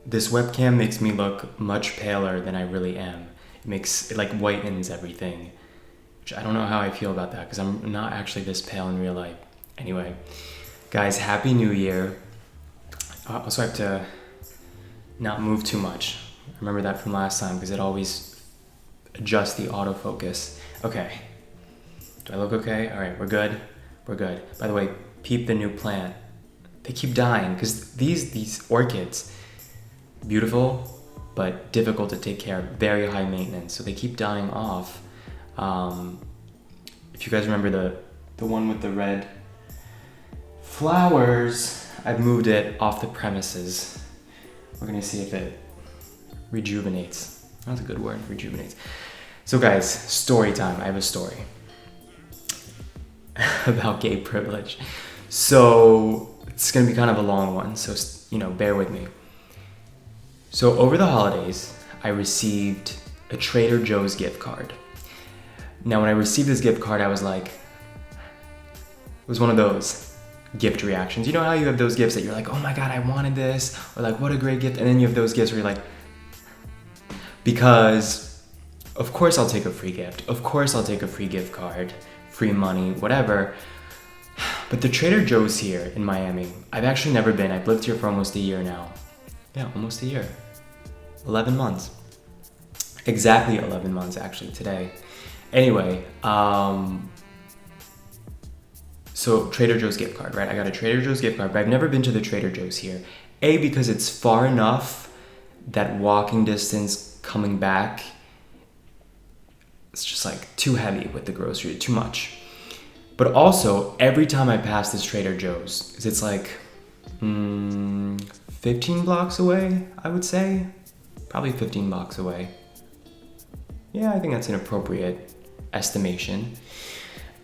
this webcam makes me look much paler than I really am. It like whitens everything, which I don't know how I feel about that because I'm not actually this pale in real life. Anyway, guys, Happy New Year. Also, I have to not move too much. Remember that from last time because it always adjusts the autofocus. Okay. Do I look okay? All right, we're good. We're good. By the way, peep the new plant. They keep dying because these orchids, beautiful, but difficult to take care of, very high maintenance. So they keep dying off. If you guys remember the one with the red flowers, I've moved it off the premises. We're gonna see if it rejuvenates. That's a good word, rejuvenates. So guys, story time. I have a story about gay privilege. So it's gonna be kind of a long one, so bear with me. So over the holidays, I received a Trader Joe's gift card. Now when I received this gift card, I was like, it was one of those gift reactions. You know how you have those gifts that you're like, oh my God, I wanted this, or like, what a great gift. And then you have those gifts where you're like, because of course I'll take a free gift. Of course I'll take a free gift card, free money, whatever. But the Trader Joe's here in Miami, I've actually never been. I've lived here for almost a year now. Yeah, almost a year. 11 months. Exactly 11 months actually today. Anyway, so Trader Joe's gift card, right? I got a Trader Joe's gift card, but I've never been to the Trader Joe's here. A, because it's far enough that walking distance coming back, it's just like too heavy with the grocery, too much. But also, every time I pass this Trader Joe's, because it's like 15 blocks away, I would say. Probably 15 blocks away. Yeah, I think that's an appropriate estimation.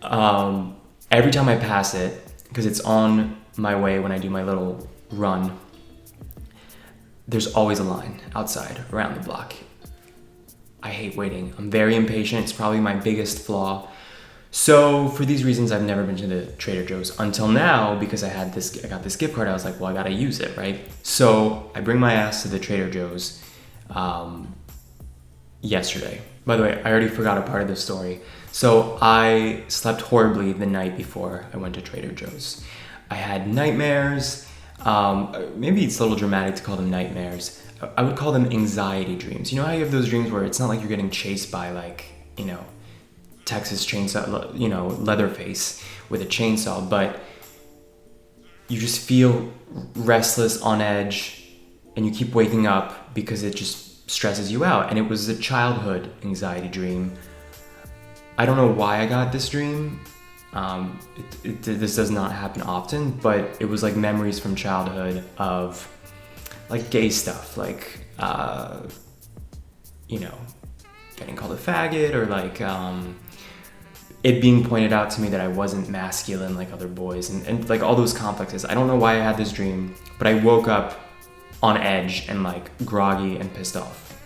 Every time I pass it, because it's on my way when I do my little run, there's always a line outside around the block. I hate waiting. I'm very impatient. It's probably my biggest flaw. So for these reasons, I've never been to the Trader Joe's until now because I got this gift card. I was like, well, I gotta use it, right? So I bring my ass to the Trader Joe's yesterday. By the way, I already forgot a part of the story. So I slept horribly the night before I went to Trader Joe's. I had nightmares. Maybe it's a little dramatic to call them nightmares. I would call them anxiety dreams. You know how you have those dreams where it's not like you're getting chased by Texas chainsaw, Leatherface with a chainsaw, but you just feel restless, on edge, and you keep waking up because it just stresses you out. And it was a childhood anxiety dream. I don't know why I got this dream. This does not happen often, but it was like memories from childhood of like gay stuff, like, getting called a faggot, or like it being pointed out to me that I wasn't masculine like other boys, and like all those complexes. I don't know why I had this dream, but I woke up on edge and like groggy and pissed off.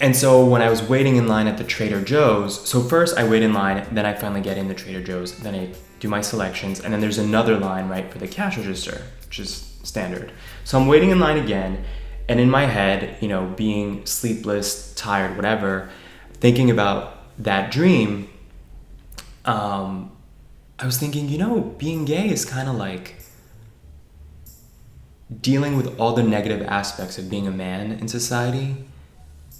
And so when I was waiting in line at the Trader Joe's, so first I wait in line, then I finally get in the Trader Joe's, then I do my selections, and then there's another line, right, for the cash register, which is standard. So I'm waiting in line again, and in my head, being sleepless, tired, whatever, thinking about that dream, I was thinking, being gay is kind of like dealing with all the negative aspects of being a man in society,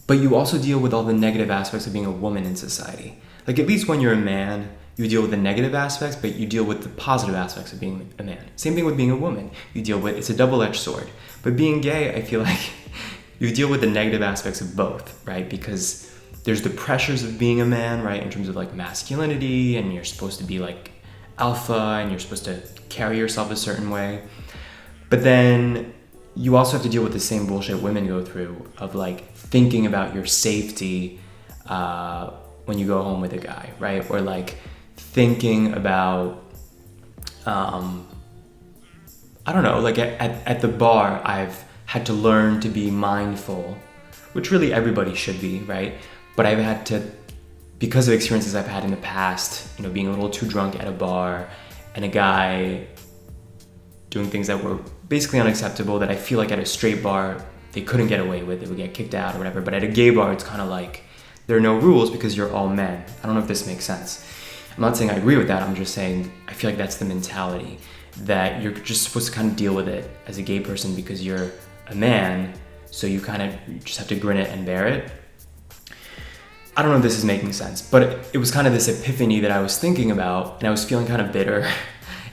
but you also deal with all the negative aspects of being a woman in society. Like, at least when you're a man, you deal with the negative aspects, but you deal with the positive aspects of being a man. Same thing with being a woman. It's a double-edged sword. But being gay, I feel like you deal with the negative aspects of both, right? Because there's the pressures of being a man, right? In terms of like masculinity, and you're supposed to be like alpha, and you're supposed to carry yourself a certain way. But then you also have to deal with the same bullshit women go through of like thinking about your safety when you go home with a guy, right? Or like thinking about, I don't know, like at the bar, I've had to learn to be mindful, which really everybody should be, right? But I've had to, because of experiences I've had in the past, being a little too drunk at a bar and a guy doing things that were basically unacceptable that I feel like at a straight bar they couldn't get away with. They would get kicked out or whatever. But at a gay bar, it's kind of like there are no rules because you're all men. I don't know if this makes sense. I'm not saying I agree with that. I'm just saying I feel like that's the mentality, that you're just supposed to kind of deal with it as a gay person because you're a man. So you just have to grin it and bear it. I don't know if this is making sense, but it was kind of this epiphany that I was thinking about, and I was feeling kind of bitter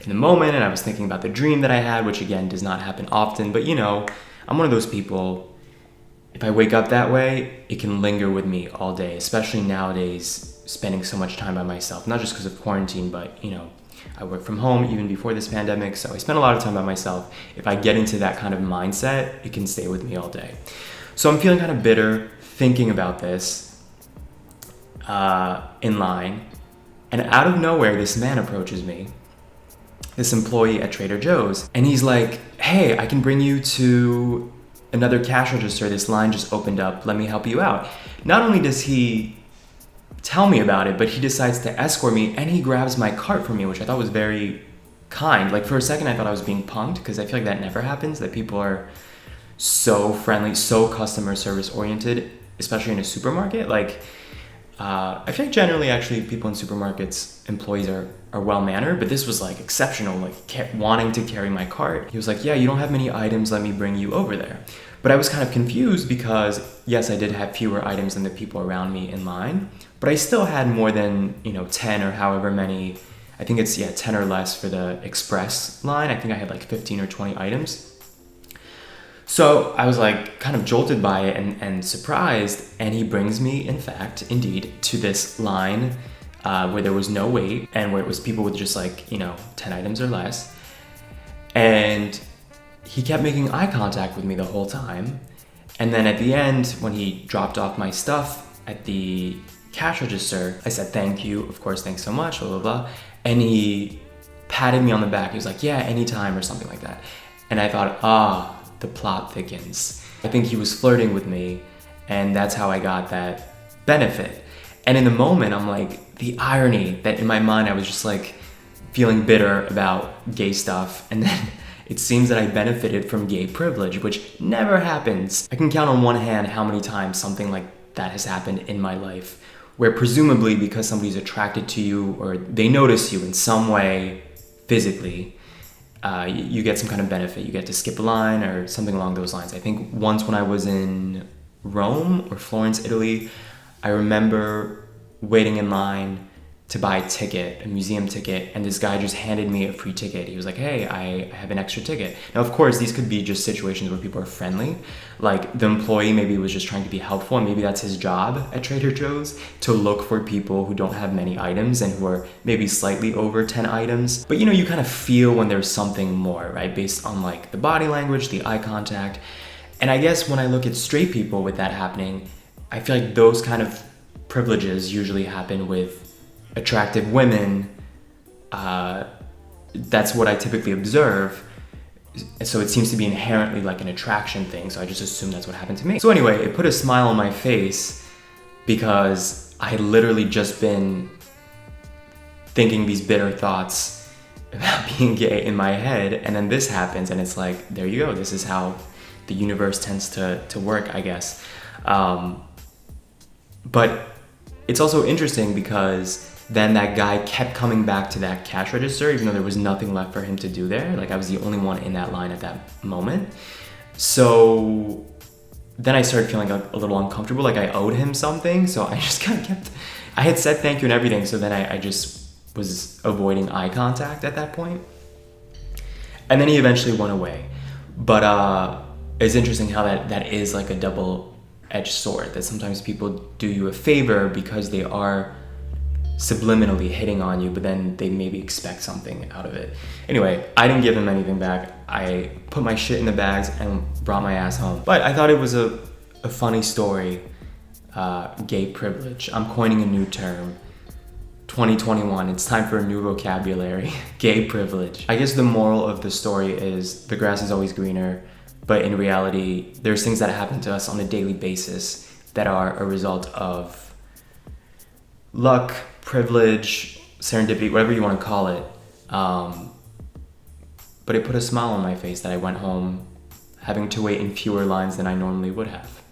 in the moment, and I was thinking about the dream that I had, which again does not happen often, but I'm one of those people, if I wake up that way, it can linger with me all day, especially nowadays, spending so much time by myself, not just because of quarantine, but I work from home even before this pandemic, so I spend a lot of time by myself. If I get into that kind of mindset, it can stay with me all day. So I'm feeling kind of bitter, thinking about this, in line, and out of nowhere this man approaches me, this employee at Trader Joe's, and he's like, hey, I can bring you to another cash register, this line just opened up, let me help you out. Not only does he tell me about it, but he decides to escort me, and he grabs my cart from me, which I thought was very kind. Like for a second I thought I was being punked, because I feel like that never happens, that people are so friendly, so customer service oriented, especially in a supermarket. I feel like generally actually people in supermarkets, employees are well-mannered, but this was like exceptional, like wanting to carry my cart. He was like, yeah, you don't have many items, let me bring you over there. But I was kind of confused because yes, I did have fewer items than the people around me in line, but I still had more than 10 or however many, I think it's 10 or less for the express line. I think I had like 15 or 20 items. So I was like kind of jolted by it and surprised, and he brings me, in fact, indeed, to this line where there was no wait and where it was people with just 10 items or less. And he kept making eye contact with me the whole time. And then at the end, when he dropped off my stuff at the cash register, I said, thank you, of course, thanks so much, blah, blah, blah. And he patted me on the back. He was like, yeah, anytime, or something like that. And I thought, the plot thickens. I think he was flirting with me, and that's how I got that benefit. And in the moment, I'm like, the irony that in my mind I was just like feeling bitter about gay stuff, and then it seems that I benefited from gay privilege, which never happens. I can count on one hand how many times something like that has happened in my life, where presumably because somebody's attracted to you or they notice you in some way physically, you get some kind of benefit. You get to skip a line or something along those lines. I think once when I was in Rome or Florence, Italy, I remember waiting in line to buy a ticket, a museum ticket, and this guy just handed me a free ticket. He was like, hey, I have an extra ticket. Now, of course, these could be just situations where people are friendly. Like the employee maybe was just trying to be helpful, and maybe that's his job at Trader Joe's, to look for people who don't have many items and who are maybe slightly over 10 items. But you kind of feel when there's something more, right? Based on like the body language, the eye contact. And I guess when I look at straight people with that happening, I feel like those kind of privileges usually happen with attractive women. That's what I typically observe. So it seems to be inherently like an attraction thing. So I just assume that's what happened to me. So anyway, it put a smile on my face because I had literally just been thinking these bitter thoughts about being gay in my head. And then this happens and it's like, there you go. This is how the universe tends to work, I guess. But it's also interesting because then that guy kept coming back to that cash register, even though there was nothing left for him to do there. Like I was the only one in that line at that moment. So then I started feeling a little uncomfortable, like I owed him something. So I just kind of I had said thank you and everything. So then I just was avoiding eye contact at that point. And then he eventually went away. But it's interesting how that is like a double-edged sword, that sometimes people do you a favor because they are subliminally hitting on you, but then they maybe expect something out of it. Anyway, I didn't give him anything back. I put my shit in the bags and brought my ass home. But I thought it was a funny story, gay privilege. I'm coining a new term. 2021, it's time for a new vocabulary, gay privilege. I guess the moral of the story is the grass is always greener, but in reality, there's things that happen to us on a daily basis that are a result of luck, privilege, serendipity, whatever you want to call it. but it put a smile on my face that I went home having to wait in fewer lines than I normally would have.